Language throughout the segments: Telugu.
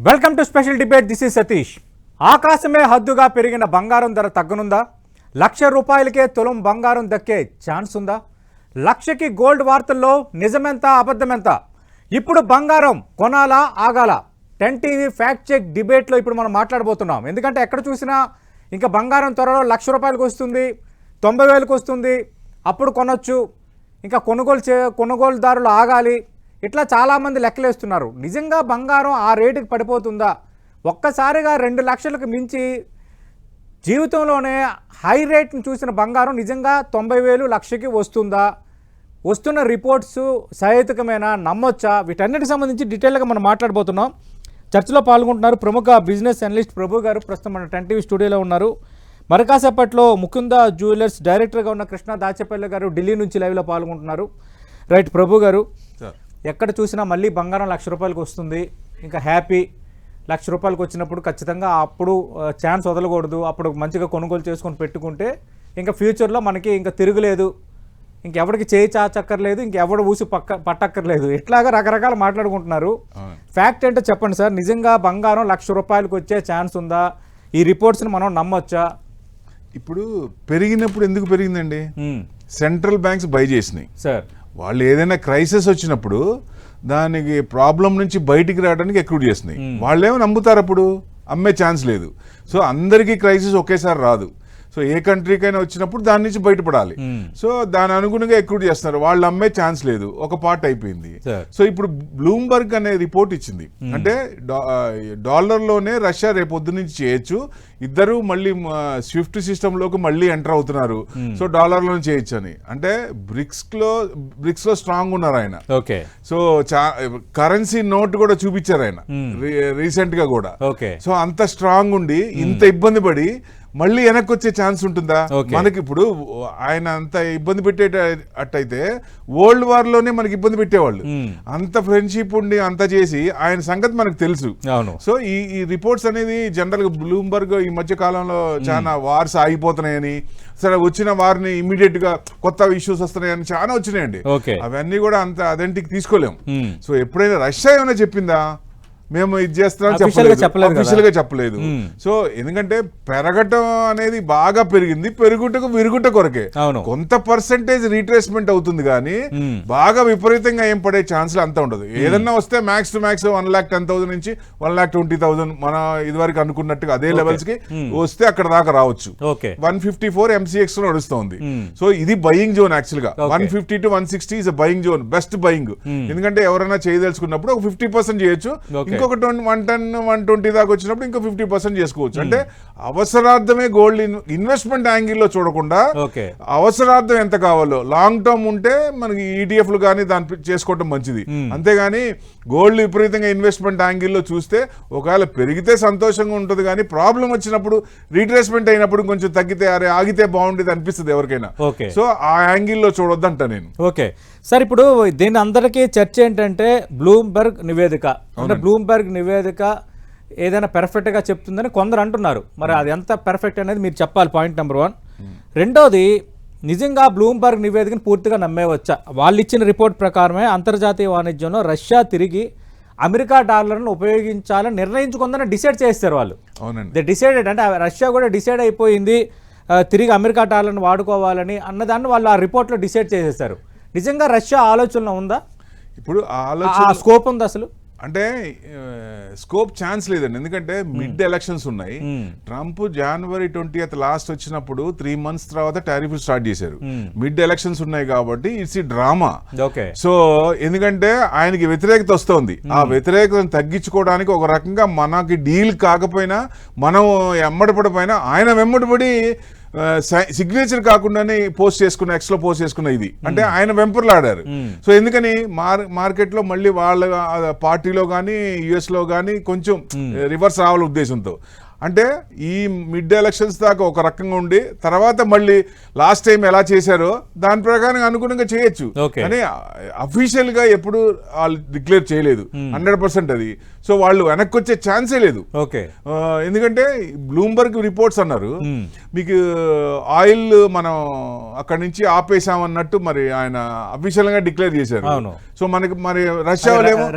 Welcome to special debate. This is Satish. ఆకాశమే హద్దుగా పెరిగిన బంగారం ధర తగ్గనుందా? ₹1,00,000కే తులం బంగారం దక్కే ఛాన్స్ ఉందా? లక్షకి గోల్డ్ వార్తల్లో నిజమెంత అబద్ధమెంత? ఇప్పుడు బంగారం కొనాలా ఆగాలా? 10 టీవీ ఫ్యాక్ట్ చెక్ డిబేట్లో ఇప్పుడు మనం మాట్లాడబోతున్నాం. ఎందుకంటే ఎక్కడ చూసినా ఇంకా బంగారం త్వరలో ₹1,00,000 వస్తుంది, 90,000కి వస్తుంది, అప్పుడు కొనొచ్చు, ఇంకా కొనుగోలుదారులు ఆగాలి, ఇట్లా చాలామంది లెక్కలేస్తున్నారు. నిజంగా బంగారం ఆ రేటుకి పడిపోతుందా? ఒక్కసారిగా 2 లక్షలకు మించి జీవితంలోనే హై రేట్ని చూసిన బంగారం నిజంగా 90,000 లక్షకి వస్తుందా? వస్తున్న రిపోర్ట్స్ సహేతుకమేనా, నమ్మొచ్చా? వీటన్నిటికి సంబంధించి డీటెయిల్గా మనం మాట్లాడబోతున్నాం. చర్చలో పాల్గొంటున్నారు ప్రముఖ బిజినెస్ అనలిస్ట్ ప్రభు గారు. ప్రస్తుతం మన 10 టీవీ స్టూడియోలో ఉన్నారు. మరికాసేపట్లో ముకుంద జ్యువెలర్స్ డైరెక్టర్గా ఉన్న కృష్ణ దాచేపల్లి గారు ఢిల్లీ నుంచి లైవ్లో పాల్గొంటున్నారు. రైట్ ప్రభు గారు, ఎక్కడ చూసినా మళ్ళీ బంగారం ₹1,00,000 వస్తుంది, ఇంకా హ్యాపీ. ₹1,00,000 వచ్చినప్పుడు ఖచ్చితంగా అప్పుడు ఛాన్స్ వదలకూడదు. అప్పుడు మంచిగా కొనుగోలు చేసుకొని పెట్టుకుంటే ఇంకా ఫ్యూచర్లో మనకి ఇంకా తిరుగులేదు, ఇంకెవరికి చేయి చాచక్కర్లేదు, ఇంకెవడు ఊసి పట్టక్కర్లేదు. ఇట్లాగా రకరకాల మాట్లాడుకుంటున్నారు. ఫ్యాక్ట్ ఏంటో చెప్పండి సార్. నిజంగా బంగారం ₹1,00,000 వచ్చే ఛాన్స్ ఉందా? ఈ రిపోర్ట్స్ని మనం నమ్మొచ్చా? ఇప్పుడు పెరిగినప్పుడు ఎందుకు పెరిగిందండి? సెంట్రల్ బ్యాంక్స్ బై చేసినాయి సార్. వాళ్ళు ఏదైనా క్రైసిస్ వచ్చినప్పుడు దానికి ప్రాబ్లం నుంచి బయటికి రావడానికి ఎక్రూట్ చేస్తున్నాయి. వాళ్ళేమో నమ్ముతారు, అప్పుడు అమ్మే ఛాన్స్ లేదు. సో అందరికీ క్రైసిస్ ఒకేసారి రాదు. సో ఏ కంట్రీకైనా వచ్చినప్పుడు దాని నుంచి బయటపడాలి. సో దాని అనుగుణంగా ఎక్రూట్ చేస్తున్నారు. వాళ్ళు అమ్మే ఛాన్స్ లేదు, ఒక పార్ట్ అయిపోయింది. సో ఇప్పుడు బ్లూంబర్గ్ అనే రిపోర్ట్ ఇచ్చింది, అంటే డాలర్లోనే రష్యా రేపొద్దు నుంచి చేయొచ్చు, ఇద్దరు మళ్ళీ స్విఫ్ట్ సిస్టంలోకి మళ్ళీ ఎంటర్ అవుతున్నారు, సో డాలర్లో చేయొచ్చు అని. అంటే బ్రిక్స్ లో స్ట్రాంగ్ ఉన్నారు ఆయన. ఓకే. సో కరెన్సీ నోట్ కూడా చూపించారు ఆయన రీసెంట్ గా కూడా. సో అంత స్ట్రాంగ్ ఉండి ఇంత ఇబ్బంది పడి మళ్ళీ వెనక్కి వచ్చే ఛాన్స్ ఉంటుందా? మనకి ఇప్పుడు ఆయన అంత ఇబ్బంది పెట్టేటట్టయితే వరల్డ్ వార్ లోనే మనకి ఇబ్బంది పెట్టేవాళ్ళు. అంత ఫ్రెండ్షిప్ ఉండి అంత చేసి ఆయన సంగతి మనకు తెలుసు. సో ఈ రిపోర్ట్స్ అనేది జనరల్ గా బ్లూంబర్గ్ ఈ మధ్య కాలంలో చాలా వార్స్ ఆగిపోతున్నాయని, సరే వచ్చిన వారిని ఇమీడియట్ గా కొత్త ఇష్యూస్ వస్తున్నాయని చాలా వచ్చినాయండి. అవన్నీ కూడా అంత అథెంటిక్ తీసుకోలేము. సో ఎప్పుడైనా రష్యా ఏమైనా చెప్పిందా మేము ఇది చేస్తున్నాం? అఫీషియల్ గా చెప్పలేదు. సో ఎందుకంటే పెరగటం అనేది బాగా పెరిగింది, పెరుగుటకు విరుగుట కొరకే. కొంత పర్సెంటేజ్ రీట్రేస్మెంట్ అవుతుంది కానీ బాగా విపరీతంగా ఏం పడే ఛాన్స్ అంత ఉండదు. ఏదన్నా వస్తే మ్యాక్స్ టు మ్యాక్స్ 1,10,000 నుంచి 1,20,000 మన ఇదివరకు అనుకున్నట్టుగా అదే లెవెల్స్ కి వస్తే అక్కడ దాకా రావచ్చు. 154 MCX లో నడుస్తుంది. సో ఇది బయింగ్ జోన్. యాక్చువల్ గా 150 to 160 is buying zone, best buying. ఎందుకంటే ఎవరైనా చేయదలుచుకున్నప్పుడు ఒక 50% చేయొచ్చు, ఇంకొక 110, 120 దాకా వచ్చినప్పుడు ఇంకో 50% చేసుకోవచ్చు. అంటే అవసరార్థమే గోల్డ్ ఇన్వెస్ట్మెంట్ యాంగిల్లో చూడకుండా అవసరార్థం ఎంత కావాలో లాంగ్ టర్మ్ ఉంటే మనకి ఈటీఎఫ్లు కానీ దాన్ని చేసుకోవటం మంచిది. అంతేగాని గోల్డ్ విపరీతంగా ఇన్వెస్ట్మెంట్ యాంగిల్లో చూస్తే ఒకవేళ పెరిగితే సంతోషంగా ఉంటుంది, కానీ ప్రాబ్లం వచ్చినప్పుడు రీట్రేస్మెంట్ అయినప్పుడు కొంచెం తగ్గితే అరే ఆగితే బాగుండేది అనిపిస్తుంది ఎవరికైనా. సో ఆ యాంగిల్లో చూడొద్దంట నేను. ఓకే సార్, ఇప్పుడు దీని అందరికీ చర్చ ఏంటంటే బ్లూంబర్గ్ నివేదిక, అంటే బ్లూంబర్గ్ నివేదిక ఏదైనా పెర్ఫెక్ట్గా చెప్తుందని కొందరు అంటున్నారు. మరి అది ఎంత పెర్ఫెక్ట్ అనేది మీరు చెప్పాలి, పాయింట్ నెంబర్ 1. రెండోది, నిజంగా బ్లూంబర్గ్ నివేదికను పూర్తిగా నమ్మేవచ్చా? వాళ్ళు ఇచ్చిన రిపోర్ట్ ప్రకారమే అంతర్జాతీయ వాణిజ్యంలో రష్యా తిరిగి అమెరికా డాలర్ను ఉపయోగించాలని నిర్ణయించుకుందని డిసైడ్ చేస్తారు వాళ్ళు. దే డిసైడెడ్, అంటే రష్యా కూడా డిసైడ్ అయిపోయింది తిరిగి అమెరికా డాలర్ను వాడుకోవాలని అన్నదాన్ని వాళ్ళు ఆ రిపోర్ట్లో డిసైడ్ చేసేస్తారు. నిజంగా రష్యా ఆలోచన ఉందా? ఇప్పుడు స్కోప్ ఉందా అసలు? అంటే స్కోప్ ఛాన్స్ లేదండి. ఎందుకంటే మిడ్ ఎలక్షన్స్ ఉన్నాయి. ట్రంప్ January 20th లాస్ట్ వచ్చినప్పుడు 3 months తర్వాత టారిఫ్ స్టార్ట్ చేశారు. మిడ్ ఎలక్షన్స్ ఉన్నాయి కాబట్టి ఇట్స్ ఈ డ్రామా. సో ఎందుకంటే ఆయనకి వ్యతిరేకత వస్తోంది. ఆ వ్యతిరేకతను తగ్గించుకోవడానికి ఒక రకంగా మనకి డీల్ కాకపోయినా మనం ఎమ్మడిపడిపోయినా ఆయన వెంబడిపడి సిగ్నేచర్ కాకుండానే ఎక్స్లో పోస్ట్ చేసుకున్న ఇది అంటే ఆయన వెంపర్లాడారు. సో ఎందుకని మార్కెట్ లో మళ్ళీ వాళ్ళ పార్టీలో కానీ యుఎస్ లో కానీ కొంచెం రివర్స్ రావాల ఉద్దేశంతో అంటే ఈ మిడ్ ఎలక్షన్స్ దాకా ఒక రకంగా ఉండి తర్వాత మళ్ళీ లాస్ట్ టైం ఎలా చేశారో దాని ప్రకారం అనుగుణంగా చేయొచ్చు. కానీ అఫీషియల్ గా ఎప్పుడు వాళ్ళు డిక్లేర్ చేయలేదు 100% అది. సో వాళ్ళు వెనక్కి వచ్చే ఛాన్సే లేదు. ఎందుకంటే బ్లూంబర్గ్ రిపోర్ట్స్ అన్నారు మీకు ఆయిల్ మనం అక్కడ నుంచి ఆపేసామన్నట్టు, మరి ఆయన అఫీషియల్ గా డిక్లేర్ చేశారు. సో మనకి మరి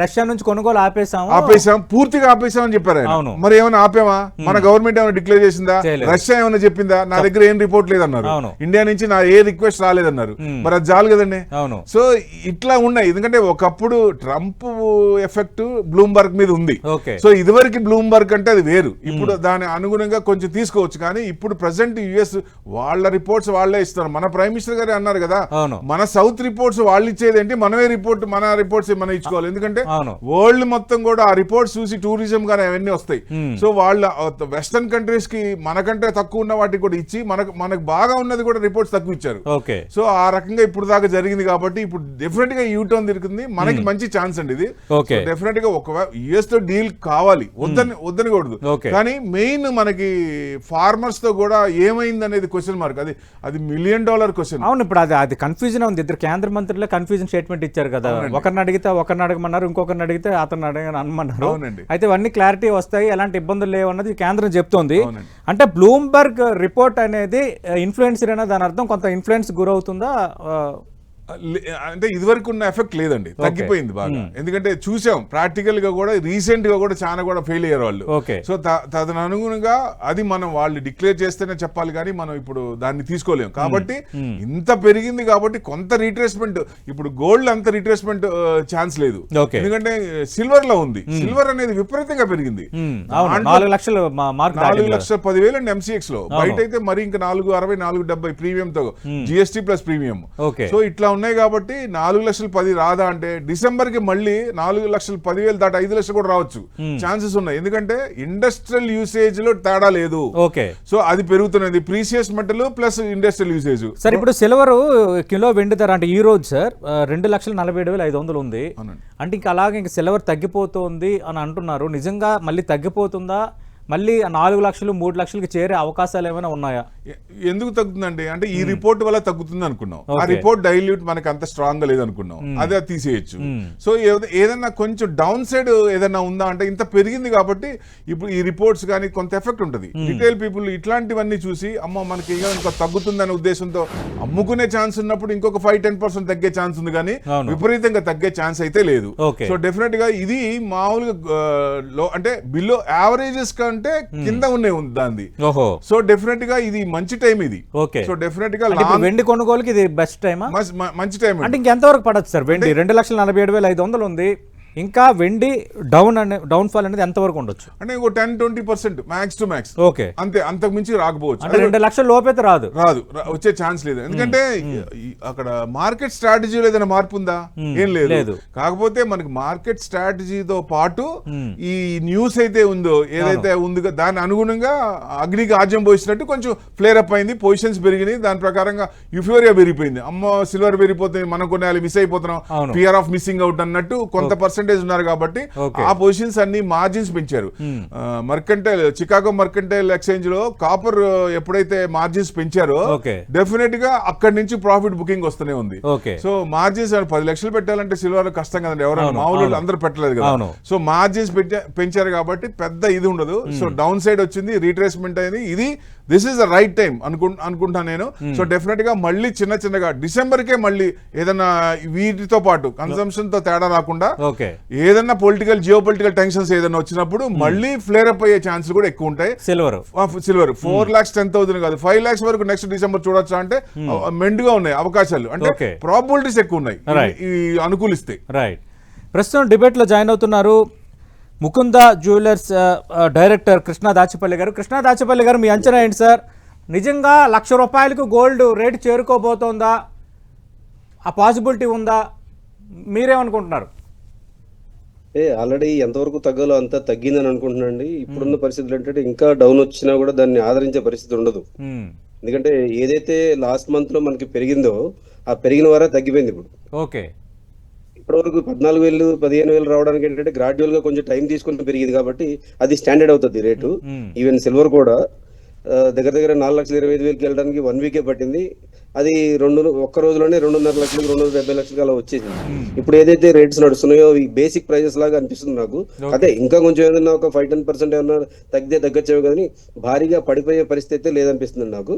రష్యా నుంచి కొనుగోలు ఆపేసాం, పూర్తిగా ఆపేసామని చెప్పారు ఆయన. మరి ఏమైనా ఆపేమా? మన గవర్నమెంట్ ఏమైనా డిక్లేర్ చేసిందా? రష్యా ఏమైనా చెప్పిందా? నా దగ్గర ఏం రిపోర్ట్ లేదన్నారు. ఇండియా నుంచి నా ఏ రిక్వెస్ట్ రాలేదన్నారు. మరి అది చాలు కదండి. సో ఇట్లా ఉన్నాయి. ఎందుకంటే ఒకప్పుడు ట్రంప్ ఎఫెక్ట్ బ్లూంబర్గ్ మీద ఉంది. సో ఇదివరకు బ్లూంబర్గ్ అంటే అది వేరు. ఇప్పుడు దాని అనుగుణంగా కొంచెం తీసుకోవచ్చు. కానీ ఇప్పుడు ప్రెసెంట్ యుఎస్ వాళ్ళ రిపోర్ట్స్ వాళ్ళే ఇస్తారు. మన ప్రైమ్ మినిస్టర్ గారు అన్నారు కదా, మన సౌత్ రిపోర్ట్స్ వాళ్ళు ఇచ్చేది ఏంటి, మనమే రిపోర్ట్ మన రిపోర్ట్స్ మనం ఇచ్చుకోవాలి. ఎందుకంటే వరల్డ్ మొత్తం కూడా ఆ రిపోర్ట్స్ చూసి టూరిజం గానీ అవన్నీ వస్తాయి. సో వాళ్ళ వెస్టర్న్ కంట్రీస్ కి మనకంటే తక్కువ ఉన్న వాటికి కూడా ఇచ్చి మనకు బాగా ఉన్నది కూడా రిపోర్ట్స్ తక్కువ ఇచ్చారు. సో ఆ రకంగా ఇప్పుడు దాకా జరిగింది కాబట్టి ఇప్పుడు డెఫినెట్ గా యూటర్న్ తిరుగుతుంది. మనకి మంచి ఛాన్స్ అండి ఇది. డెఫినెట్ గా ఒక యుఎస్ తో డీల్ కావాలి, వద్దని కూడదు. కానీ మెయిన్ మనకి ఫార్మర్స్ తో కూడా ఏమైంది అనేది క్వశ్చన్ మార్క్. అది $1 మిలియన్ క్వశ్చన్. అవును, ఇప్పుడు అది కన్ఫ్యూజన్ ఉంది. ఇద్దరు కేంద్ర మంత్రులే కన్ఫ్యూజన్ స్టేట్మెంట్ ఇచ్చారు కదా. ఒకరిని అడిగితే ఒకరిని అడగమన్నారు, ఇంకొకరిని అడిగితే అతను అనమన్నారు. అయితే ఇవన్నీ క్లారిటీ వస్తాయి, ఎలాంటి ఇబ్బందులు లేవు అన్నది కేంద్రం చెప్తోంది. అంటే బ్లూంబర్గ్ రిపోర్ట్ అనేది ఇన్ఫ్లుయెన్సర్ అయినా దాని అర్థం కొంత ఇన్ఫ్లుయెన్స్ గురవుతుందా? అంటే ఇదివరకు ఉన్న ఎఫెక్ట్ లేదండి, తగ్గిపోయింది బాగా. ఎందుకంటే చూసాం ప్రాక్టికల్ గా కూడా రీసెంట్ గా కూడా చాలా కూడా ఫెయిల్ అయ్యారు వాళ్ళు. సో తదను అనుగుణంగా అది మనం వాళ్ళు డిక్లేర్ చేస్తేనే చెప్పాలి, కానీ మనం ఇప్పుడు దాన్ని తీసుకోలేము. కాబట్టి ఇంత పెరిగింది కాబట్టి కొంత రీట్రేస్మెంట్, ఇప్పుడు గోల్డ్ అంత రీట్రేస్మెంట్ ఛాన్స్ లేదు. ఎందుకంటే సిల్వర్ లో ఉంది. సిల్వర్ అనేది విపరీతంగా పెరిగింది. 4,10,000 అండి ఎంసీఎక్స్ లో. బయట అయితే మరి ఇంకా 460, 470 ప్రీమియం తో జిఎస్టీ ప్లస్ ప్రీమియం. సో ఇట్లా ఉన్నాయి కాబట్టి 4,10,000 రాదా అంటే డిసెంబర్ కి మళ్ళీ 4,10,000 దాటి 5 లక్షలు కూడా రావచ్చు ఛాన్సెస్ ఉన్నాయి. ఎందుకంటే ఇండస్ట్రియల్ యూసేజ్ లో తేడా లేదు. సో అది పెరుగుతున్నది, precious metal plus industrial usage. Sir ఇప్పుడు సిల్వర్ కిలో వెండి ధర అంటే ఈ రోజు సార్ 2,47,500 ఉంది. అంటే ఇంకా అలాగే ఇంకా సిల్వర్ తగ్గిపోతుంది అని అంటున్నారు. నిజంగా మళ్ళీ తగ్గిపోతుందా? మళ్ళీ 4 లక్షలు 3 లక్షలకి చేరే అవకాశాలు ఏమైనా ఉన్నాయా? ఎందుకు తగ్గుతుందండి అంటే ఈ రిపోర్ట్ వల్ల తగ్గుతుంది అనుకున్నాం. ఆ రిపోర్ట్ డైల్యూట్ మనకి అంత స్ట్రాంగ్ గా లేదనుకున్నాం, అదే తీసేయచ్చు. సో ఏదన్నా కొంచెం డౌన్ సైడ్ ఏదన్నా ఉందా అంటే ఇంత పెరిగింది కాబట్టి ఇప్పుడు ఈ రిపోర్ట్స్ కానీ కొంత ఎఫెక్ట్ ఉంటుంది. రిటైల్ పీపుల్ ఇట్లాంటివన్నీ చూసి అమ్మ మనకి ఇంకా తగ్గుతుందనే ఉద్దేశంతో అమ్ముకునే ఛాన్స్ ఉన్నప్పుడు ఇంకొక 5-10% తగ్గే ఛాన్స్ ఉంది, కానీ విపరీతంగా తగ్గే ఛాన్స్ అయితే లేదు. సో డెఫినెట్ గా ఇది మామూలుగా అంటే బిలో యావరేజెస్ అంటే కింద ఉంది దాన్ని. సో డెఫినెట్ గా ఇది మంచి టైం ఇది. సో డెఫినెట్ గా వెండి కొనుగోలుకి ఇది బెస్ట్ టైమా? మంచి టైం. అంటే ఇంకెంతవరకు పడచ్చు సార్? వెండి 2,47,500 ఉంది. ఇంకా వెండి డౌన్ ఫాల్ అనేది ఎంత వరకు ఉండొచ్చు? అంటే 10-20% మ్యాక్స్ టు మ్యాక్స్. అంతే, అంతకు మించి రాకపోవచ్చు. అంటే 2 లక్షల లోపైతే రాదు వచ్చే ఛాన్స్ లేదు. ఎందుకంటే అక్కడ మార్కెట్ స్ట్రాటజీలో ఏదైనా మార్పు ఉందా? ఏం లేదు. కాకపోతే మనకి మార్కెట్ స్ట్రాటజీతో పాటు ఈ న్యూస్ అయితే ఉందో ఏదైతే ఉందో దాని అనుగుణంగా అగ్నికి ఆజ్యం పోసినట్టు కొంచెం ఫ్లేర్ అప్ అయింది, పొజిషన్స్ పెరిగినాయి. దాని ప్రకారంగా యుఫోరియా పెరిగిపోయింది. అమ్మ సిల్వర్ పెరిగిపోతుంది, మనం కొన్ని మిస్ అయిపోతున్నాం, ఫియర్ ఆఫ్ మిస్సింగ్ అవుట్ అన్నట్టు కొంత పర్సెంటేజ్ ఉన్నారు కాబట్టి ఆ పొజిషన్స్ అన్ని మార్జిన్స్ పెంచారు. మర్కంటైల్ చికాగో మర్కంటైల్ ఎక్స్చేంజ్ లో కాపర్ ఎప్పుడైతే మార్జిన్స్ పెంచారో డెఫినెట్ గా అక్కడి నుంచి ప్రాఫిట్ బుకింగ్ వస్తూనే ఉంది. సో మార్జిన్స్ 10 లక్షలు పెట్టాలంటే సిల్వర్ కష్టం కదండి, ఎవరైనా మామూలు అందరూ పెట్టలేదు కదా. సో మార్జిన్స్ పెంచారు కాబట్టి పెద్ద ఇది ఉండదు. సో డౌన్ సైడ్ వచ్చింది, రీట్రేస్మెంట్ అయింది. ఇది this is the right time అనుకుంటాను నేను. సో డెఫినెట్ గా మళ్ళీ చిన్నగా డిసెంబర్ కే మళ్ళీ ఏదన్నా వీటితో పాటు కన్సంప్షన్ తో తేడా రాకుండా ఏదన్నా జియో పొలిటికల్ టెన్షన్స్ ఏదైనా వచ్చినప్పుడు మళ్ళీ ఫ్లేర్ అప్ అయ్యే ఛాన్స్ కూడా ఎక్కువ ఉంటాయి. సిల్వర్ 4,10,000 కాదు 5 lakhs వరకు నెక్స్ట్ డిసెంబర్ చూడొచ్చా అంటే మెండుగా ఉన్నాయి అవకాశాలు. అంటే ప్రాబిలిటీస్ ఎక్కువ ఉన్నాయి ఈ అనుకూలిస్తే. రైట్. ప్రస్తుతం డిబేట్ లో జాయిన్ అవుతున్నారు ముకుంద జ్యువెలర్స్ డైరెక్టర్ కృష్ణా దాచిపల్లి గారు. కృష్ణా దాచిపల్లి గారు, మీ అంచనా ఏంటి సార్? నిజంగా ₹1,00,000 గోల్డ్ రేటు చేరుకోబోతోందా? ఆ పాసిబిలిటీ ఉందా? మీరేమనుకుంటున్నారు? ఆల్రెడీ ఎంతవరకు తగ్గాలో అంతా తగ్గిందని అనుకుంటున్నాండి. ఇప్పుడున్న పరిస్థితులు ఏంటంటే ఇంకా డౌన్ వచ్చినా కూడా దాన్ని ఆదరించే పరిస్థితి ఉండదు. ఎందుకంటే ఏదైతే లాస్ట్ మంత్ లో మనకి పెరిగిందో ఆ పెరిగిన వారే తగ్గిపోయింది ఇప్పుడు. ఇప్పటివరకు 14,000 15,000 రావడానికి ఏంటంటే గ్రాడ్యువల్ గా కొంచెం టైం తీసుకుని పెరిగింది కాబట్టి అది స్టాండర్డ్ అవుతుంది రేటు. ఈవెన్ సిల్వర్ కూడా దగ్గర దగ్గర 4,25,000కి వెళ్ళడానికి 1 వీకే పట్టింది. అది ఒక్క రోజులోనే 2.5 లక్షలు 270 లక్షలకి అలా వచ్చేసింది. ఇప్పుడు ఏదైతే రేట్స్ నడుస్తున్నాయో ఈ బేసిక్ ప్రైజెస్ లాగా అనిపిస్తుంది నాకు. అదే ఇంకా కొంచెం ఏదైనా ఒక 5-10% ఏమన్నా తగ్గచ్చేవి కానీ భారీగా పడిపోయే పరిస్థితి లేదనిపిస్తుంది నాకు.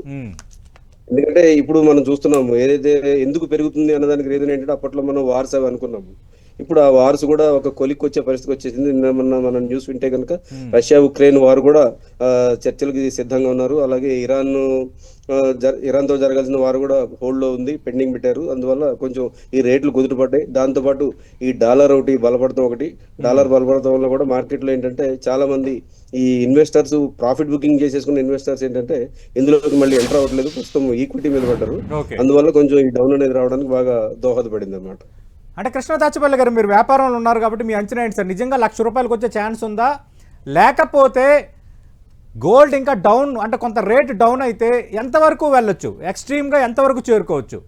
ఎందుకంటే ఇప్పుడు మనం చూస్తున్నాము ఏదైతే ఎందుకు పెరుగుతుంది అన్నదానికి రీజన్ ఏంటంటే అప్పట్లో మనం వార్స్ అవి అనుకున్నాము. ఇప్పుడు ఆ వార్స్ కూడా ఒక కొలిక్కి వచ్చే పరిస్థితి వచ్చేసింది. నిన్న మనం న్యూస్ వింటే కనుక రష్యా ఉక్రెయిన్ వార్ కూడా చర్చలకి సిద్ధంగా ఉన్నారు. అలాగే ఇరాన్తో జరగాల్సిన వారు కూడా హోల్డ్ లో ఉంది, పెండింగ్ పెట్టారు. అందువల్ల కొంచెం ఈ రేట్లు కుదుటపడ్డాయి. దాంతో పాటు ఈ డాలర్ డాలర్ బలపడటం వల్ల కూడా మార్కెట్ లో ఏంటంటే చాలా మంది ఈ ఇన్వెస్టర్స్ ప్రాఫిట్ బుకింగ్ చేసేసుకున్న ఇన్వెస్టర్స్ ఏంటంటే ఇందులోకి మళ్ళీ ఎంటర్ అవ్వట్లేదు, ప్రస్తుతం ఈక్విటీ మీద పడ్డారు. అందువల్ల కొంచెం ఈ డౌన్ అనేది రావడానికి బాగా దోహదపడింది అన్నమాట. అంటే కృష్ణ దాచపల్లి గారు, మీరు వ్యాపారంలో ఉన్నారు కాబట్టి మీ అంచనా ఏంటి సార్? నిజంగా ₹1,00,000 వచ్చే ఛాన్స్ ఉందా, లేకపోతే గోల్డ్ ఇంకా డౌన్ అంటే కొంత రేట్ డౌన్ అయితే ఎంతవరకు వెళ్ళొచ్చు, ఎక్స్ట్రీమ్గా ఎంతవరకు చేరుకోవచ్చు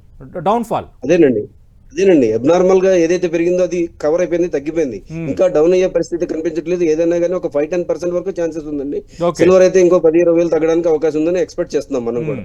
డౌన్ఫాల్? అదేనండి అబ్నార్మల్ గా ఏదైతే పెరిగిందో అది కవర్ అయిపోయింది, తగ్గిపోయింది. ఇంకా డౌన్ అయ్యే పరిస్థితి కనిపించట్లేదు. ఏదైనా కానీ ఒక 5-10% వరకు ఛాన్సెస్ ఉందండి. సిల్వర్ అయితే ఇంకో 10-20 తగ్గడానికి అవకాశం ఉందని ఎక్స్పెక్ట్ చేస్తున్నాం మనం కూడా.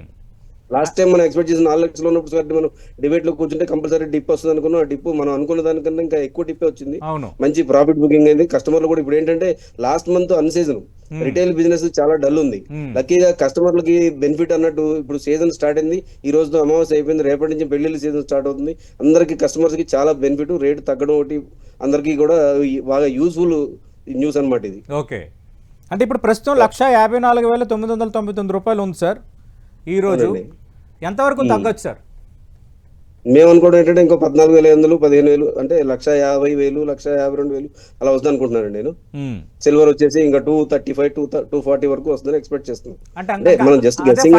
లాస్ట్ టైం మనం ఎక్స్పెక్ట్ చేసిన 4 లక్షలు ఉన్నప్పుడు మనం డిబేట్ లో కూర్చుంటే కంపల్సరీ డిప్ వస్తుంది అనుకున్నాం. ఆ డిప్ మనం అనుకున్న దానికన్నా ఇంకా ఎక్కువ డిప్పే వచ్చింది. మంచి ప్రాఫిట్ బుకింగ్ అయింది. కస్టమర్లు కూడా ఇప్పుడు ఏంటంటే లాస్ట్ మంత్ అన్సీజన్ రిటైల్ బిజినెస్ చాలా డల్ ఉంది. లక్కీగా కస్టమర్లకి బెనిఫిట్ అన్నట్టు ఇప్పుడు సీజన్ స్టార్ట్ అయింది. ఈ రోజుతో అమావాస్య అయిపోయింది, రేపటి నుంచి పెళ్లిళ్ళ సీజన్ స్టార్ట్ అవుతుంది. అందరికి కస్టమర్స్ కి చాలా బెనిఫిట్, రేట్ తగ్గడం ఒకటి అందరికి కూడా బాగా యూస్ఫుల్ న్యూస్ అన్నమాట ఇది. ఓకే, అంటే ఇప్పుడు ప్రస్తుతం ₹154,999 ఉంది సార్. ఈ రోజు ఎంతవరకు తగ్గొచ్చు సార్? మేము అనుకోవడం ఏంటంటే ఇంకో 14,500 15,000 అంటే 1,50,000 1,52,000 అలా వస్తుంది అనుకుంటున్నానండి నేను. సిల్వర్ వచ్చేసి ఇంకా 235-240 వరకు వస్తుందని ఎక్స్పెక్ట్ చేస్తున్నాం. అంటే మనం జస్ట్ గెస్సింగ్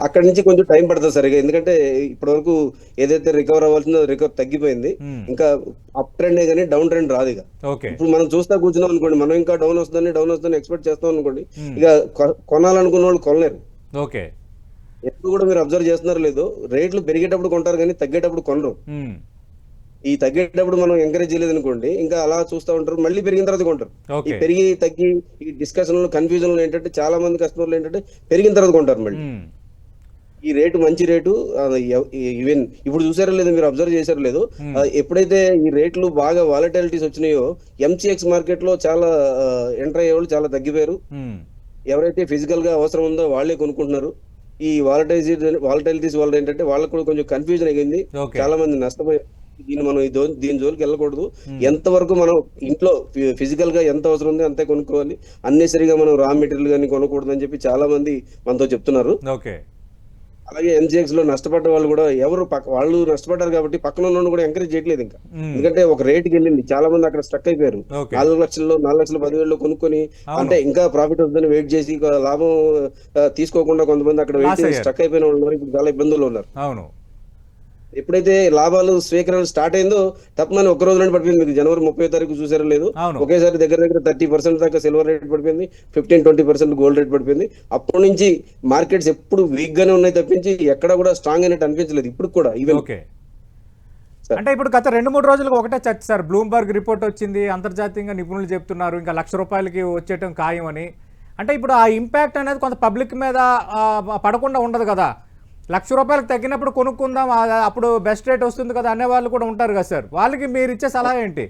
అక్కడ నుంచి కొంచెం టైం పడుతుంది సరిగా. ఎందుకంటే ఇప్పటి వరకు ఏదైతే రికవర్ అవ్వాల్సిందో రికవర్ తగ్గిపోయింది. ఇంకా అప్ ట్రెండ్ కానీ డౌన్ ట్రెండ్ రాదు. ఇక ఇప్పుడు మనం చూస్తా కూర్చున్నాం అనుకోండి, మనం ఇంకా డౌన్ వస్తుందని ఎక్స్పెక్ట్ చేస్తాం అనుకోండి, ఇక కొనాలనుకున్న వాళ్ళు కొనలేరు. ఓకే, ఎప్పుడు కూడా మీరు అబ్జర్వ్ చేస్తున్నారు లేదు, రేట్లు పెరిగేటప్పుడు కొంటారు కానీ తగ్గేటప్పుడు కొనరు. ఈ తగ్గేటప్పుడు మనం ఎంకరేజ్ చేయలేదు అనుకోండి, ఇంకా అలా చూస్తూ ఉంటారు, మళ్ళీ పెరిగిన తర్వాత కొంటారు. ఈ పెరిగి తగ్గి ఈ డిస్కషన్ కన్ఫ్యూజన్ లో ఏంటంటే చాలా మంది కస్టమర్లు ఏంటంటే పెరిగిన తర్వాత కొంటారు. మళ్ళీ ఈ రేటు మంచి రేటు ఈవెన్ ఇప్పుడు చూసారో లేదు, మీరు అబ్జర్వ్ చేశారో లేదు, ఎప్పుడైతే ఈ రేట్లు బాగా వాలటాలిటీస్ వచ్చినాయో ఎంసీఎక్స్ మార్కెట్ లో చాలా ఎంటర్ అయ్యే వాళ్ళు చాలా తగ్గిపోయారు. ఎవరైతే ఫిజికల్ గా అవసరం ఉందో వాళ్ళే కొనుక్కుంటున్నారు. ఈ వాలటాలిటీస్ వల్ల ఏంటంటే వాళ్ళకు కూడా కొంచెం కన్ఫ్యూజన్ అయ్యింది, చాలా మంది నష్టపోయారు. దీని జోలికి వెళ్ళకూడదు. ఎంతవరకు మనం ఇంట్లో ఫిజికల్ గా ఎంత అవసరం ఉంది అంతే కొనుక్కోవాలి. అన్నెసరిగా మనం రా మెటీరియల్ కానీ కొనకూడదు అని చెప్పి చాలా మంది మనతో చెప్తున్నారు. అలాగే ఎంసీఎక్స్ లో నష్టపడ్డ వాళ్ళు కూడా వాళ్ళు నష్టపడ్డారు కాబట్టి పక్కన ఉన్న కూడా ఎంకరేజ్ చేయట్లేదు ఇంకా. ఎందుకంటే ఒక రేట్కి వెళ్ళింది, చాలా మంది అక్కడ స్ట్రక్ అయిపోయారు. 4,00,10,000 కొనుక్కొని అంటే ఇంకా ప్రాఫిట్ వస్తుందని వెయిట్ చేసి లాభం తీసుకోకుండా కొంతమంది అక్కడ వెయిట్ చేసి స్ట్రక్ అయిపోయిన వాళ్ళు ఇప్పుడు చాలా ఇబ్బందులు ఉన్నారు. ఎప్పుడైతే లాభాలు స్వీకరణ స్టార్ట్ అయిందో తప్పమని ఒక్క రోజులోనే పడిపోయింది. మీకు జనవరి 30వ తారీఖు చూసారో లేదు, ఒకేసారి దగ్గర 30% దాకా సిల్వర్ రేట్ పడిపోయింది, 15-20% గోల్డ్ రేట్ పడిపోయింది. అప్పటి నుంచి మార్కెట్స్ ఎప్పుడు వీక్ గానే ఉన్నాయి తప్పించి ఎక్కడ కూడా స్ట్రాంగ్ అయినట్టు అనిపించలేదు ఇప్పుడు కూడా. అంటే ఇప్పుడు గత 2-3 రోజులకు ఒకటే చర్చ సార్, బ్లూంబర్గ్ రిపోర్ట్ వచ్చింది, అంతర్జాతీయంగా నిపుణులు చెప్తున్నారు ఇంకా ₹1,00,000 వచ్చేయటం ఖాయం అని. అంటే ఇప్పుడు ఆ ఇంపాక్ట్ అనేది కొంత పబ్లిక్ మీద పడకుండా ఉండదు కదా. ₹1,00,000 తగ్గినప్పుడు కొనుక్కుందాం, అప్పుడు బెస్ట్ రేట్ వస్తుంది కదా అనే వాళ్ళు కూడా ఉంటారు కదా సార్, వాళ్ళకి మీరు ఇచ్చే సలహా ఏంటి?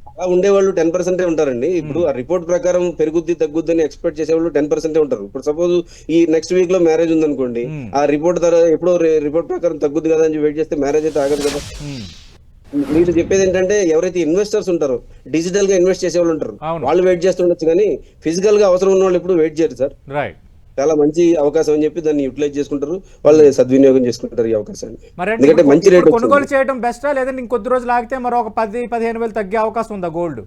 అలా ఉండేవాళ్ళు 10% ఉంటారండి. ఇప్పుడు ఆ రిపోర్ట్ ప్రకారం పెరుగుద్ది తగ్గుద్ది అని ఎక్స్పెక్ట్ చేసేవాళ్ళు 10% ఉంటారు. ఇప్పుడు సపోజ్ ఈ నెక్స్ట్ వీక్ లో మ్యారేజ్ ఉందనుకోండి, ఆ రిపోర్ట్ ఎప్పుడో రిపోర్ట్ ప్రకారం తగ్గుద్ది కదా అని వెయిట్ చేస్తే మ్యారేజ్ అయితే ఆగదు కదా. మీరు చెప్పేది ఏంటంటే ఎవరైతే ఇన్వెస్టర్స్ ఉంటారో, డిజిటల్ గా ఇన్వెస్ట్ చేసే వాళ్ళు ఉంటారు, వాళ్ళు వెయిట్ చేస్తుండొచ్చు కానీ ఫిజికల్ గా అవసరం ఉన్న వాళ్ళు ఎప్పుడు వెయిట్ చేయరు సార్. చాలా మంచి అవకాశం అని చెప్పి దాన్ని యూటిలైజ్ చేసుకుంటారు, వాళ్ళు సద్వినియోగం చేసుకుంటారు ఈ అవకాశాన్ని. ఎందుకంటే మంచి రేట్ కొనుగోలు చేయడం బెస్టా, లేదంటే ఇంకొద్ది రోజులు ఆగితే మరో 10-15 వేలు తగ్గే అవకాశం ఉందా గోల్డ్?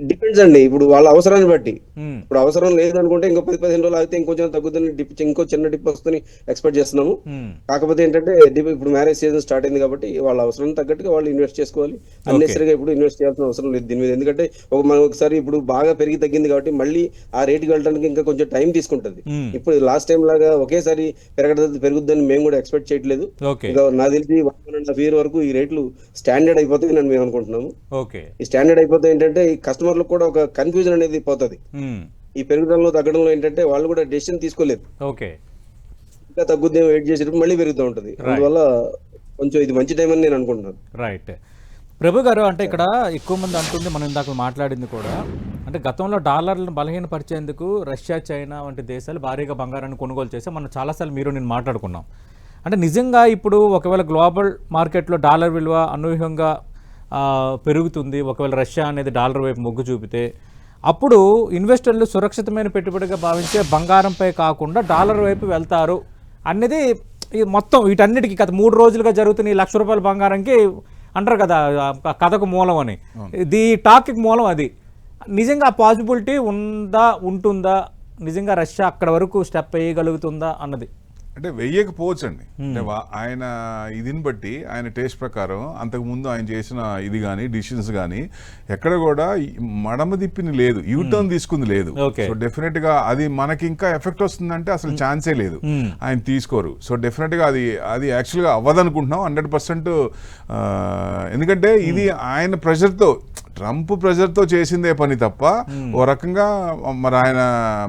డిపెండ్స్ అండి. ఇప్పుడు వాళ్ళ అవసరాన్ని బట్టి. ఇప్పుడు అవసరం లేదు అనుకుంటే ఇంకో 10-15 రోజులు ఆగితే ఇంకొంచెం తగ్గుతుంది, ఇంకో చిన్న డిప్ వస్తుంది ఎక్స్పెక్ట్ చేస్తున్నాము. కాకపోతే ఏంటంటే ఇప్పుడు మ్యారేజ్ సీజన్ స్టార్ట్ అయింది కాబట్టి వాళ్ళ అవసరం తగ్గట్టుగా వాళ్ళు ఇన్వెస్ట్ చేసుకోవాలి. అన్నెసరిగా ఇప్పుడు ఇన్వెస్ట్ చేయాల్సిన అవసరం లేదు దీని మీద. ఎందుకంటే మనం ఒకసారి ఇప్పుడు బాగా పెరిగి తగ్గింది కాబట్టి మళ్ళీ ఆ రేటుకి వెళ్ళడానికి ఇంకా కొంచెం టైం తీసుకుంటుంది. ఇప్పుడు లాస్ట్ టైం లాగా ఒకేసారి పెరుగుద్దని మేము కూడా ఎక్స్పెక్ట్ చేయట్లేదు. ఇంకా నాకు తెలిసి 1.5 year వరకు ఈ రేట్లు స్టాండర్డ్ అయిపోతాయి అని మేము అనుకుంటున్నాము. ఈ స్టాండర్డ్ అయిపోతే ఏంటంటే కస్టమర్లకు కూడా ఒక కన్ఫ్యూజన్ అనేది పోతుంది. ఈ పెరుగుదలలో తగ్గడంలో ఏంటంటే వాళ్ళు కూడా డెసిషన్ తీసుకోలేదు. ఇంకా తగ్గుద్దేమో వెయిట్ చేసేటప్పుడు మళ్ళీ పెరుగుతూ ఉంటుంది. అందువల్ల కొంచెం ఇది మంచి టైం అని నేను అనుకుంటున్నాను. రైట్ ప్రభు గారు, అంటే ఇక్కడ ఎక్కువ మంది అంటుంది, మనం ఇందాక మాట్లాడింది కూడా, అంటే గతంలో డాలర్లను బలహీనపరిచేందుకు రష్యా, చైనా వంటి దేశాలు భారీగా బంగారాన్ని కొనుగోలు చేసి మనం చాలాసార్లు నేను మాట్లాడుకున్నాం. అంటే నిజంగా ఇప్పుడు ఒకవేళ గ్లోబల్ మార్కెట్లో డాలర్ విలువ అనూహ్యంగా పెరుగుతుంది, ఒకవేళ రష్యా అనేది డాలర్ వైపు మొగ్గు చూపితే అప్పుడు ఇన్వెస్టర్లు సురక్షితమైన పెట్టుబడిగా భావించే బంగారంపై కాకుండా డాలర్ వైపు వెళ్తారు అనేది మొత్తం వీటన్నిటికీ గత 3 రోజులుగా జరుగుతున్న ఈ ₹1,00,000 బంగారంకి అంటారు కదా కథకు మూలం అని. ఇది టాక్కి మూలం. అది నిజంగా పాసిబిలిటీ ఉంటుందా? నిజంగా రష్యా అక్కడ వరకు స్టెప్ వేయగలుగుతుందా అన్నది? అంటే వెయ్యకపోవచ్చు అండి. అంటే ఆయన ఇదిని బట్టి, ఆయన టేస్ట్ ప్రకారం అంతకుముందు ఆయన చేసిన ఇది కానీ డిసిషన్స్ కానీ ఎక్కడ కూడా మడమ తిప్పిని లేదు, యూటర్న్ తీసుకుంది లేదు. సో డెఫినెట్ గా అది మనకి ఇంకా ఎఫెక్ట్ వస్తుందంటే అసలు ఛాన్సే లేదు, ఆయన తీసుకోరు. సో డెఫినెట్ గా అది యాక్చువల్ గా అవ్వదనుకుంటున్నాం 100%. ఎందుకంటే ఇది ఆయన ప్రెషర్తో, ట్రంప్ ప్రెషర్తో చేసిందే పని తప్ప ఓ రకంగా మరి ఆయన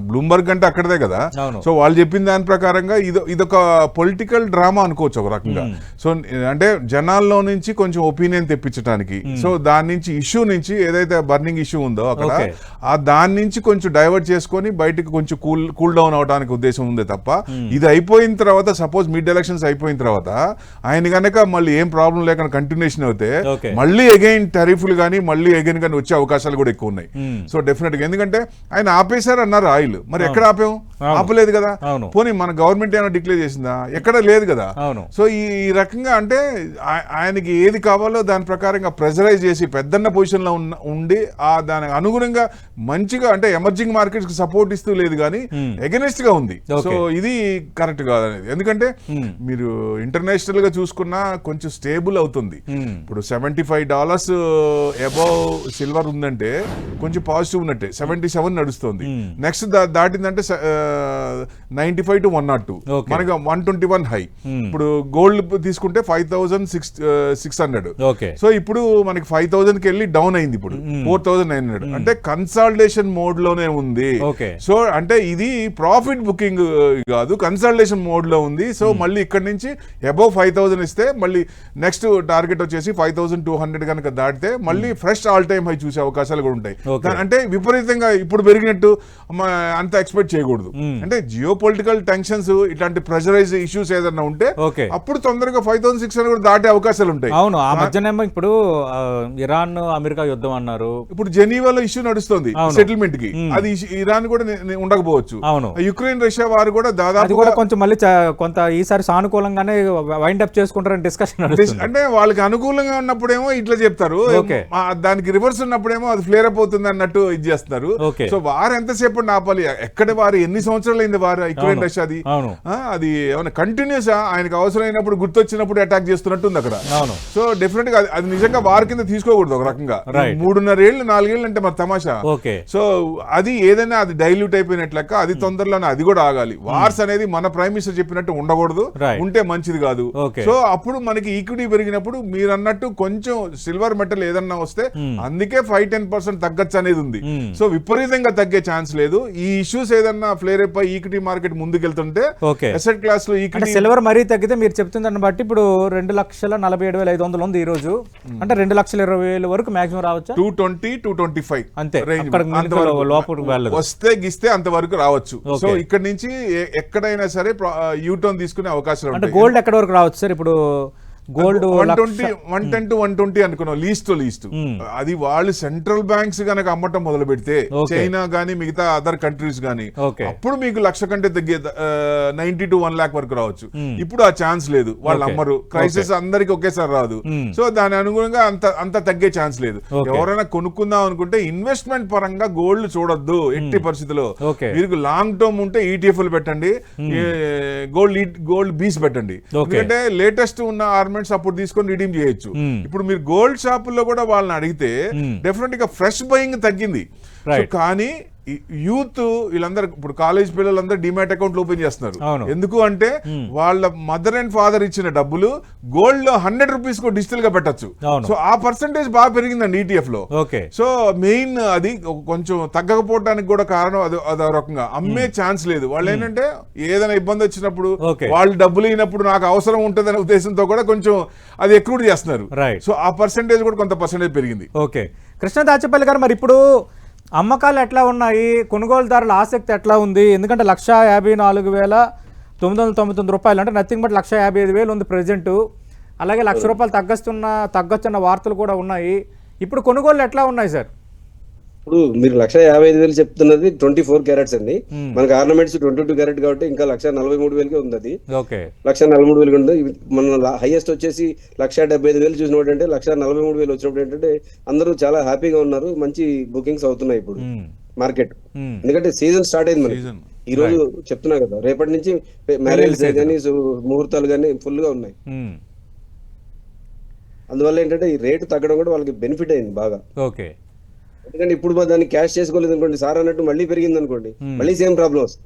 బ్లూంబర్గ్ అంటే అక్కడదే కదా. సో వాళ్ళు చెప్పిన దాని ప్రకారంగా ఇదొక పొలిటికల్ డ్రామా అనుకోవచ్చు ఒక రకంగా. సో అంటే జనాల్లో నుంచి కొంచెం ఒపీనియన్ తెప్పించడానికి, సో దాని నుంచి ఇష్యూ నుంచి ఏదైతే బర్నింగ్ ఇష్యూ ఉందో అక్కడ ఆ దాని నుంచి కొంచెం డైవర్ట్ చేసుకొని బయటకు కొంచెం కూల్ డౌన్ అవడానికి ఉద్దేశం ఉందే తప్ప ఇది అయిపోయిన తర్వాత, సపోజ్ మిడ్ ఎలక్షన్స్ అయిపోయిన తర్వాత ఆయన కనుక మళ్ళీ ఏం ప్రాబ్లం లేకుండా కంటిన్యూషన్ అవుతే మళ్ళీ అగైన్ టెరిఫ్లు కానీ మళ్ళీ అగైన్ కానీ వచ్చే అవకాశాలు కూడా ఎక్కువ ఉన్నాయి. సో డెఫినెట్ గా, ఎందుకంటే ఆయన ఆపేశారు అన్నారు ఆయిల్, మరి ఎక్కడ ఆపాము? ఆపలేదు కదా. పోనీ మన గవర్నమెంట్ ఏమైనా డిక్లేర్ చేసిందా? ఎక్కడ లేదు కదా. సో ఈ రకంగా అంటే ఆయనకి ఏది కావాలో దాని ప్రకారంగా ప్రెజరైజ్ చేసి పెద్దన్న పొజిషన్ లో ఉండి దానికి అనుగుణంగా మంచిగా, అంటే ఎమర్జింగ్ మార్కెట్స్ కి సపోర్ట్ ఇస్తూ లేదు కానీ ఎగెనిస్ట్ గా ఉంది. సో ఇది కరెక్ట్ కాదనేది. ఎందుకంటే మీరు ఇంటర్నేషనల్ గా చూసుకున్నా కొంచెం స్టేబుల్ అవుతుంది. ఇప్పుడు $75 అబౌవ్ సిల్వర్ ఉందంటే కొంచెం పాజిటివ్ ఉన్నట్టే. 77 నడుస్తుంది. నెక్స్ట్ దాటిందంటే 95 to 102, మనకి 121 హై. ఇప్పుడు గోల్డ్ తీసుకుంటే 5,600. సో ఇప్పుడు మనకి 5,000 కి వెళ్ళి డౌన్ అయింది, ఇప్పుడు 4,900. అంటే కన్సాలిడేషన్ మోడ్ లోనే ఉంది. సో అంటే ఇది ప్రాఫిట్ బుకింగ్ కాదు, కన్సాలిడేషన్ మోడ్ లో ఉంది. సో మళ్ళీ ఇక్కడ నుంచి అబౌవ్ 5,000 ఇస్తే మళ్ళీ నెక్స్ట్ టార్గెట్ వచ్చేసి 5,200 కనుక దాటితే మళ్ళీ ఫ్రెష్ ఆల్ టైమ్ హై చూసే అవకాశాలు కూడా ఉంటాయి. అంటే విపరీతంగా ఇప్పుడు పెరిగినట్టు అంత ఎక్స్పెక్ట్ చేయకూడదు. అంటే జియో పొలిటికల్ టెన్షన్స్, ఇట్లాంటి ప్రెషరైజ్ ఇష్యూస్ ఏదన్నా ఉంటే అప్పుడు తొందరగా 5,600 కూడా దాటే అవకాశాలు ఉంటాయి. అవును, ఆ మధ్యనేమో ఇప్పుడు ఇరాన్ అమెరికా యుద్ధం అన్నారు, ఇప్పుడు జెనీవాలో ఇష్యూ నడుస్తుంది సెటిల్మెంట్ కి. అది ఇరాన్ కూడా ఉండకపోవచ్చు. యుక్రెయిన్ రష్యా వారు కూడా దాదాపు కొంచెం మళ్ళీ కొంత ఈసారి సానుకూలంగానే వైండ్ అప్ చేసుకుంటారని డిస్కషన్. అంటే వాళ్ళకి అనుకూలంగా ఉన్నప్పుడేమో ఇట్లా చెప్తారు, దానికి రివర్స్ ఉన్నప్పుడేమో అది ఫ్లేర్ అప్ అవుతుంది అన్నట్టు ఇది చేస్తున్నారు. సో వారు ఎంతసేపు ఆపాలి? ఎక్కడ వారు ఎన్ని సంవత్సరాలు అయింది వారు యుక్రెయిన్ రష్యాది? అది ఏమైనా కంటిన్యూస్ ఆయనకు అవసరమైనప్పుడు గుర్తొచ్చినప్పుడు అటాక్ చేస్తున్నట్టు ఉంది అక్కడ. సో డెఫినెట్ గా అది నిజంగా వారి కింద తీసుకోకూడదు ఒక రకంగా. 3.5 ఏళ్ళు 4 ఏళ్ళు అంటే మరి తమాషా. సో అది ఏదైనా అది డైల్యూట్ అయిపోయినట్లక, అది తొందరలోనే అది కూడా ఆగాలి. వార్స్ అనేది మన ప్రైమ్ మినిస్టర్ చెప్పినట్టు ఉండకూడదు, ఉంటే మంచిది కాదు. సో అప్పుడు మనకి ఈక్విటీ పెరిగినప్పుడు మీరు అన్నట్టు కొంచెం సిల్వర్ మెటల్ ఏదన్నా వస్తే అందుకే 5-10% తగ్గచ్చు అనేది ఉంది. సో విపరీతంగా తగ్గే ఛాన్స్ లేదు. ఈ ఇష్యూస్ ఏదన్నా ఫ్లేర్ అప్ ఈక్విటీ మార్కెట్ ముందుకెళ్తుంటే అసెట్ క్లాస్ లో ఈక్విటీ సిల్వర్ మరీ తగ్గితే మీరు చెప్తుందని బట్టి ఇప్పుడు 2,47,500 ఉంది ఈ రోజు. అంటే 2,20,000 వరకు మాక్సిమం రావచ్చు. 220-225 అంతే, లోపలికి వెళ్ళదు. వస్తే గిస్తే అంతవరకు రావచ్చు. సో ఇక్కడ నుంచి ఎక్కడైనా సరే యూటర్న్ తీసుకునే అవకాశాలు ఉంటాయి. గోల్డ్ ఎక్కడ వరకు రావచ్చు సార్? ఇప్పుడు గోల్డ్ 110 to 120 అనుకున్నాం లీస్ట్ అది వాళ్ళు సెంట్రల్ బ్యాంక్స్ గనక అమ్మటం మొదలు పెడితే చైనా గానీ మిగతా అదర్ కంట్రీస్ గానీ అప్పుడు మీకు 1,00,000 కంటే తగ్గే 90 to 1 lakh వరకు రావచ్చు. ఇప్పుడు ఆ ఛాన్స్ లేదు, వాళ్ళు అమ్మరు. క్రైసిస్ అందరికి ఒకేసారి రాదు. సో దాని అనుగుణంగా అంత తగ్గే ఛాన్స్ లేదు. ఎవరైనా కొనుక్కుందాం అనుకుంటే ఇన్వెస్ట్మెంట్ పరంగా గోల్డ్ చూడొద్దు ఎట్టి పరిస్థితిలో. మీరు లాంగ్ టర్మ్ ఉంటే ఈటీఎఫ్లు పెట్టండి, గోల్డ్ బీస్ పెట్టండి. ఎందుకంటే లేటెస్ట్ ఉన్న ఆర్నమెంట్స్ అప్పుడు తీసుకొని రిడీమ్ చేయొచ్చు. ఇప్పుడు మీరు గోల్డ్ షాపుల్లో కూడా వాళ్ళని అడిగితే డెఫినెట్ గా ఫ్రెష్ బయింగ్ తగ్గింది. కానీ యూత్ వీళ్ళందరూ ఇప్పుడు కాలేజ్ పిల్లలందరూ డిమాట్ అకౌంట్లు ఓపెన్ చేస్తున్నారు. ఎందుకు అంటే వాళ్ళ మదర్ అండ్ ఫాదర్ ఇచ్చిన డబ్బులు గోల్డ్ లో 100 రూపీస్ డిజిటల్ గా పెట్టచ్చు. సో ఆ పర్సంటేజ్ బాగా పెరిగిందండి ఈటీఎఫ్ లో. సో మెయిన్ అది కొంచెం తగ్గకపోవడానికి కూడా కారణం అదో రకంగా అమ్మే ఛాన్స్ లేదు. వాళ్ళు ఏంటంటే ఏదైనా ఇబ్బంది వచ్చినప్పుడు వాళ్ళు డబ్బులు అయినప్పుడు నాకు అవసరం ఉంటుంది అనే ఉద్దేశంతో కూడా కొంచెం అది ఎక్కువ చేస్తున్నారు. సో ఆ పర్సంటేజ్ కూడా కొంత పర్సంటేజ్ పెరిగింది. ఓకే, కృష్ణ దాచపల్లి గారు, మరి ఇప్పుడు అమ్మకాలు ఎట్లా ఉన్నాయి, కొనుగోలుదారుల ఆసక్తి ఎట్లా ఉంది? ఎందుకంటే 1,54,999 రూపాయలు అంటే నథింగ్ బట్ 1,55,000 ఉంది ప్రజెంట్. అలాగే ₹1,00,000 తగ్గొచ్చున్న వార్తలు కూడా ఉన్నాయి. ఇప్పుడు కొనుగోలు ఎట్లా ఉన్నాయి సార్? ఇప్పుడు మీరు 1,55,000 చెప్తున్నది 24 క్యారెట్స్ అండి. మనకి ఆర్నమెంట్స్ 22 క్యారెట్ కాబట్టి ఇంకా 1,43,000 ఉంది. అది 1,43,000 ఉంది. మన హైయెస్ట్ వచ్చేసి 1,75,000 చూసినప్పుడు అంటే 1,43,000 వచ్చినప్పుడు ఏంటంటే అందరూ చాలా హ్యాపీగా ఉన్నారు. మంచి బుకింగ్స్ అవుతున్నాయి ఇప్పుడు మార్కెట్. ఎందుకంటే సీజన్ స్టార్ట్ అయింది మనకి. ఈ రోజు చెప్తున్నా కదా, రేపటి నుంచి మ్యారేజ్ కానీ ముహూర్తాలు కానీ ఫుల్ గా ఉన్నాయి. అందువల్ల ఏంటంటే ఈ రేటు తగ్గడం కూడా వాళ్ళకి బెనిఫిట్ అయింది బాగా. ఎందుకంటే ఇప్పుడు దాన్ని క్యాష్ చేసుకోలేదు అనుకోండి, సార్ అన్నట్టు మళ్ళీ పెరిగింది అనుకోండి, మళ్ళీ సేమ్ ప్రాబ్లం వస్తుంది.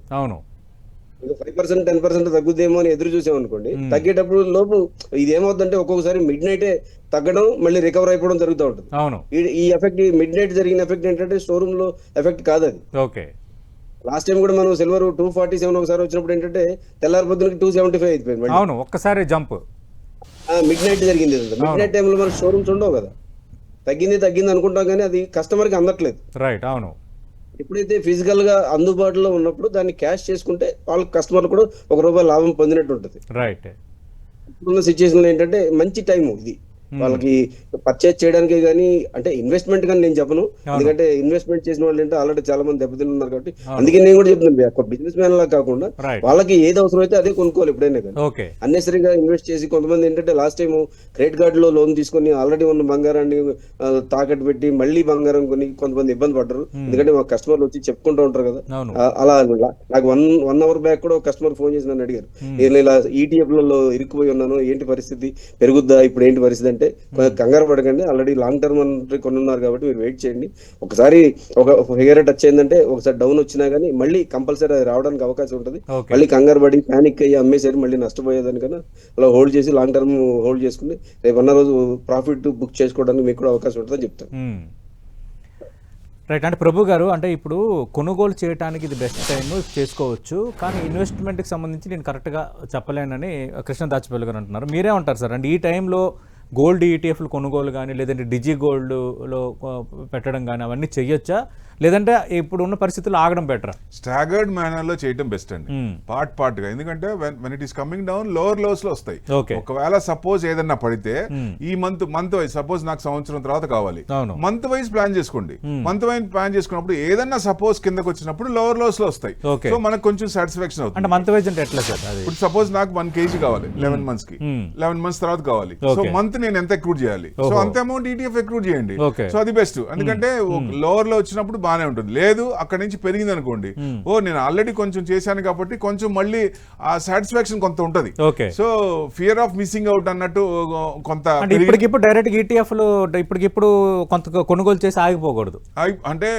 5% 10% తగ్గుద్దేమో అని ఎదురు చూసాం అనుకోండి, తగ్గేటప్పుడు లోపు ఇది ఏమవుతుందంటే ఒక్కొక్కసారి మిడ్ నైటే తగ్గడం మళ్ళీ రికవర్ అయిపోవడం జరుగుతూ ఉంటుంది. ఈ ఎఫెక్ట్ మిడ్ నైట్ జరిగిన ఎఫెక్ట్ ఏంటంటే షోరూమ్ లో ఎఫెక్ట్ కాదు అది. లాస్ట్ టైం కూడా మనం సిల్వర్ 247 ఒకసారి వచ్చినప్పుడు ఏంటంటే తెల్లారి పొద్దునకి 275 అయిపోయింది. ఒక్కసారి జంప్ మిడ్ నైట్ జరిగింది. మిడ్ నైట్ టైంలో మన షోరూమ్స్ ఉండవు కదా, తగ్గింది అనుకుంటాం కానీ అది కస్టమర్ కి అందట్లేదు. ఎప్పుడైతే ఫిజికల్ గా అందుబాటులో ఉన్నప్పుడు దాన్ని క్యాష్ చేసుకుంటే వాళ్ళకి కస్టమర్ కూడా ₹1 లాభం పొందినట్టు ఉంటుంది. ఇప్పుడున్న సిచ్యువేషన్ లో ఏంటంటే మంచి టైం ఇది వాళ్ళకి పర్చేజ్ చేయడానికి. కానీ అంటే ఇన్వెస్ట్మెంట్ కానీ నేను చెప్పను, ఎందుకంటే ఇన్వెస్ట్మెంట్ చేసిన వాళ్ళు ఏంటంటే ఆల్రెడీ చాలా మంది దెబ్బతిన్నారు కాబట్టి. అందుకే నేను కూడా చెప్తున్నాను, బిజినెస్ మ్యాన్ లా కాకుండా వాళ్ళకి ఏది అవసరం అయితే అదే కొనుక్కోవాలి ఎప్పుడైనా కానీ. అన్నెసరీగా ఇన్వెస్ట్ చేసి కొంతమంది ఏంటంటే లాస్ట్ టైం క్రెడిట్ కార్డు లో లోన్ తీసుకొని ఆల్రెడీ ఉన్న బంగారాన్ని తాకట్టు పెట్టి మళ్ళీ బంగారం కొని కొంతమంది ఇబ్బంది పడ్డారు. ఎందుకంటే మా కస్టమర్లు వచ్చి చెప్పుకుంటూ ఉంటారు కదా. అలా నాకు 1 hour బ్యాక్ కూడా ఒక కస్టమర్ ఫోన్ చేసి నన్ను అడిగారు, నేను ఇలా ఈటీఎఫ్ లలో ఇరుక్కుపోయి ఉన్నాను, ఏంటి పరిస్థితి, పెరుగుద్దా ఇప్పుడు, ఏంటి పరిస్థితి అంటే కంగారు పడకండి, ఆల్రెడీ లాంగ్ టర్మ్ అంటే కొన్ని ఉన్నారు కాబట్టి మీరు వెయిట్ చేయండి. ఒకసారి ఒక ఫిగర్ టచ్ అయిందంటే ఒకసారి డౌన్ వచ్చినా గానీ మళ్ళీ కంపల్సరీ అది రావడానికి అవకాశం ఉంటుంది. మళ్ళీ కంగారు పడి ప్యానిక్ అయ్యి అమ్మేసరి మళ్ళీ నష్టపోయేదానికన్నా అలా హోల్డ్ చేసి లాంగ్ టర్మ్ హోల్డ్ చేసుకుని రేపు అన్న రోజు ప్రాఫిట్ బుక్ చేసుకోవడానికి మీకు కూడా అవకాశం ఉంటుందని చెప్తాను. రైట్, అంటే ప్రభు గారు, అంటే ఇప్పుడు కొనుగోలు చేయడానికి ఇది బెస్ట్ టైం చేసుకోవచ్చు, కానీ ఇన్వెస్ట్మెంట్కి సంబంధించి నేను కరెక్ట్గా చెప్పలేనని కృష్ణ దాచపల్లి గారు అంటున్నారు. మీరేమంటారు సార్? అంటే ఈ టైంలో గోల్డ్ ఈటీఎఫ్లు కొనుగోలు కానీ లేదంటే డిజి గోల్డ్లో పెట్టడం కానీ అవన్నీ చెయ్యొచ్చా, లేదంటే ఇప్పుడు ఉన్న పరిస్థితుల్లో ఆగడం బెటరా? స్టాగర్డ్ మేనర్ లో చేయడం బెస్ట్ అండి, పార్ట్ గా. ఎందుకంటే when it is coming down lower lows లో వస్తాయి. ఒకవేళ సపోజ్ ఏదన్నా పడితే ఈ మంత్ వైజ్, సపోజ్ నాకు సంవత్సరం తర్వాత కావాలి, మంత్ వైజ్ ప్లాన్ చేసుకోండి. మంత్ వైజ్ ప్లాన్ చేసుకున్నప్పుడు ఏదన్నా సపోజ్ కిందకి వచ్చినప్పుడు లోవర్ లోస్ లో వస్తాయి. సో మనకు కొంచెం సాటిస్ఫాక్షన్ అవుతుంది. మంత్ వైజ్ అంటే ఎట్లా సార్? ఇప్పుడు సపోజ్ నాకు 1 kg కావాలి 11 months కి, 11 months తర్వాత కావాలి. సో మంత్ నేను ఎంత ఎక్రూట్ చేయాలి, సో అంత అమౌంట్ ఈటీఎఫ్ ఎక్రూట్ చేయండి. సో అది బెస్ట్. ఎందుకంటే లోవర్ లో వచ్చినప్పుడు బానే ఉంటుంది. లేదు అక్కడ నుంచి పెరిగింది అనుకోండి, నేను ఆల్రెడీ కొంచెం చేశాను కాబట్టి కొంచెం మళ్ళీ ఆ సాటిస్ఫాక్షన్ కొంత ఉంటది. So fear of missing out అన్నట్టు కొంత. ఇప్పటికిప్పుడు డైరెక్ట్ ఈటీఎఫ్ లో ఇప్పటికిప్పుడు కొంత కొనుగోలు చేసి ఆగిపోకూడదు. అంటే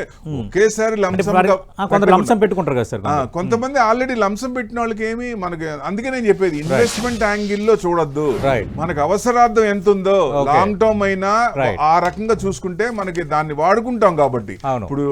ఒకేసారి లంసం పెట్టుకుంటారు కదా సార్. కొంతమంది ఆల్రెడీ లంసం పెట్టిన వాళ్ళకి ఏమి మనకి, అందుకే నేను చెప్పేది ఇన్వెస్ట్మెంట్ యాంగిల్ లో చూడొద్దు. మనకు అవసరార్థం ఎంత ఉందో లాంగ్ టర్మ్ అయినా ఆ రకంగా చూసుకుంటే మనకి దాన్ని వాడుకుంటాం కాబట్టి. ఇప్పుడు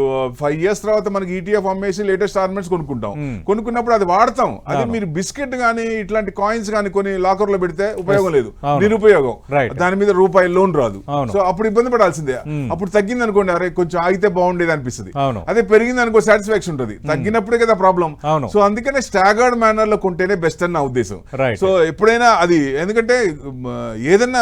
5 years తర్వాత మనకి ETF అమ్మేసి లేటెస్ట్ ఆర్నమెంట్స్ కొనుక్కుంటాం. కొనుక్కున్నప్పుడు అది వాడతాం. అది మీరు బిస్కెట్ గానీ ఇట్లాంటి కాయిన్స్ గానీ కొన్ని లాకర్ లో పెడితే ఉపయోగం లేదు, నిరుపయోగం. దాని మీద రూపాయి లోన్ రాదు. సో అప్పుడు ఇబ్బంది పడాల్సిందే. అప్పుడు తగ్గింది అనుకోండి, అరే కొంచెం ఆగితే బాగుండేది అనిపిస్తుంది. అదే పెరిగింది అనుకో సాటిస్ఫాక్షన్ ఉంటుంది. తగ్గినప్పుడే కదా ప్రాబ్లం. సో అందుకనే స్టాగర్డ్ మేనర్ లో కొంటేనే బెస్ట్ అని నా ఉద్దేశం. సో ఎప్పుడైనా అది, ఎందుకంటే ఏదన్నా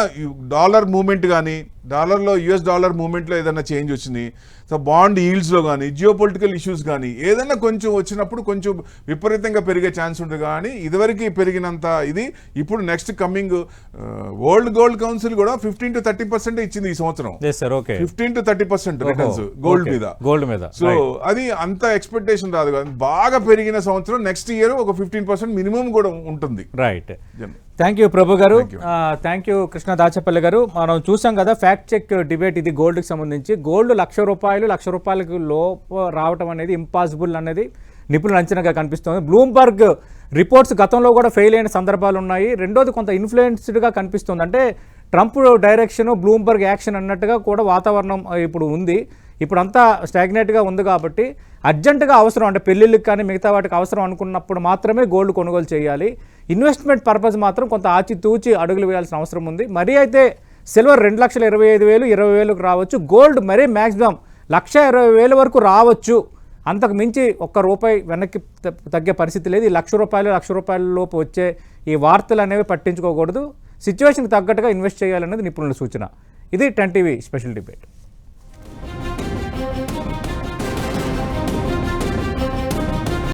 డాలర్ మూవ్మెంట్ కానీ, డాలర్లో US డాలర్ మూవ్మెంట్లో ఏదైనా చేంజ్ వచ్చింది, సో బాండ్ ఈల్డ్స్లో కానీ, జియోపొలిటికల్ ఇష్యూస్ కానీ ఏదైనా కొంచెం వచ్చినప్పుడు కొంచెం విపరీతంగా పెరిగే ఛాన్స్ ఉంటుంది. కానీ ఇదివరకు పెరిగినంత ఇది ఇప్పుడు next coming world gold council కూడా 15 to 30% ఇచ్చింది ఈ సంవత్సరం. 15 to 30% రిటర్న్స్ గోల్డ్ మీద. సో అది అంత ఎక్స్పెక్టేషన్ రాదు కదా. బాగా పెరిగిన సంవత్సరం నెక్స్ట్ ఇయర్ ఒక 15% మినిమం కూడా ఉంటుంది. రైట్. థ్యాంక్ యూ ప్రభు గారు. థ్యాంక్ యూ కృష్ణ దాచపల్లి గారు. మనం చూసాం కదా ఫ్యాక్ట్ చెక్ డిబేట్ ఇది గోల్డ్కి సంబంధించి. గోల్డ్ ₹1,00,000 లోపు రావటం అనేది ఇంపాసిబుల్ అనేది నిపుణుల అంచనాగా కనిపిస్తుంది. బ్లూంబర్గ్ రిపోర్ట్స్ గతంలో కూడా ఫెయిల్ అయిన సందర్భాలు ఉన్నాయి. రెండోది కొంత ఇన్ఫ్లుయెన్స్డ్గా కనిపిస్తుంది. అంటే ట్రంప్ డైరెక్షన్, బ్లూంబర్గ్ యాక్షన్ అన్నట్టుగా కూడా వాతావరణం ఇప్పుడు ఉంది. ఇప్పుడంతా స్టాగ్నేట్గా ఉంది కాబట్టి అర్జెంటుగా అవసరం, అంటే పెళ్ళిళ్ళకి కానీ మిగతా వాటికి అవసరం అనుకున్నప్పుడు మాత్రమే గోల్డ్ కొనుగోలు చేయాలి. ఇన్వెస్ట్మెంట్ పర్పస్ మాత్రం కొంత ఆచితూచి అడుగులు వేయాల్సిన అవసరం ఉంది. మరీ అయితే సిల్వర్ 2,25,000, 20,000కు రావచ్చు. గోల్డ్ మరీ మ్యాక్సిమం 1,20,000 వరకు రావచ్చు. అంతకు మించి ₹1 వెనక్కి తగ్గే పరిస్థితి లేదు. ఈ ₹1,00,000 లోపు వచ్చే ఈ వార్తలు అనేవి పట్టించుకోకూడదు. సిచ్యువేషన్కి తగ్గట్టుగా ఇన్వెస్ట్ చేయాలనేది నిపుణుల సూచన. ఇది 10 TV స్పెషల్ డిబేట్.